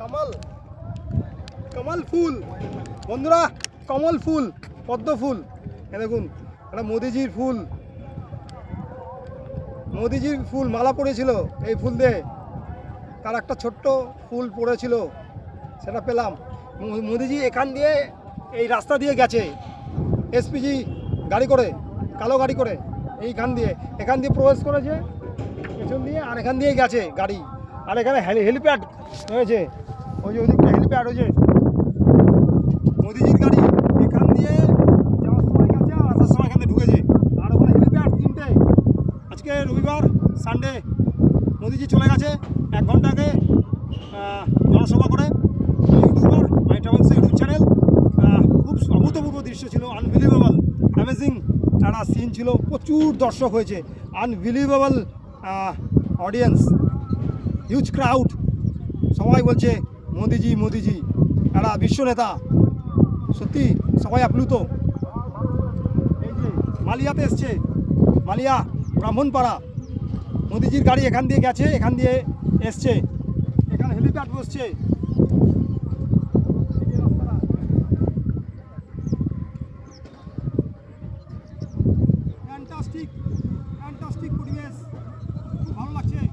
कमल कमल फूल बंधुरा कमल फूल पद्म फूल देखुन मोदीजिर फूल माला पड़ेছিল এই ফুল দিয়ে তার একটা ছোট্ট ফুল পড়েছিল সেটা পেলাম মোদীজি এখান দিয়ে এই রাস্তা দিয়ে গেছে এসপিজি গাড়ি করে কালো গাড়ি করে এইখান দিয়ে এখান দিয়ে প্রবেশ করেছে পেছন দিয়ে আর এখান দিয়ে গেছে গাড়ি আর এখানে হেলিপ্যাড হয়েছে ওই যে ওদিকটা হেলিপ্যাড হয়েছে মোদীজির গাড়ি এখান দিয়ে যাওয়ার সময় গেছে আর আসার সময় এখান দিয়ে ঢুকেছে আর ওখানে হেলিপ্যাড তিনটে আজকে রবিবার সানডে মোদীজি চলে গেছে 1 ঘন্টা আগে জনসভা করে ইউটিউবার মাই ট্রাভেলস ইউটিউব চ্যানেল খুব অভূতপূর্ব দৃশ্য ছিল আনবিলিভেবল অ্যামেজিং একটা সিন ছিল প্রচুর দর্শক হয়েছে আনবিলিভেবল অডিয়েন্স হিউজ ক্রাউড সবাই বলছে মোদিজি মোদিজি একটা বিশ্ব নেতা সত্যি সবাই আপ্লুত এই যে মালিয়াতে এসছে মালিয়া ব্রাহ্মণপাড়া মোদিজির গাড়ি এখান দিয়ে গেছে এখান দিয়ে এসছে এখানে হেলিপ্যাড বসছে ফ্যান্টাস্টিক পরিবেশ খুব ভালো লাগছে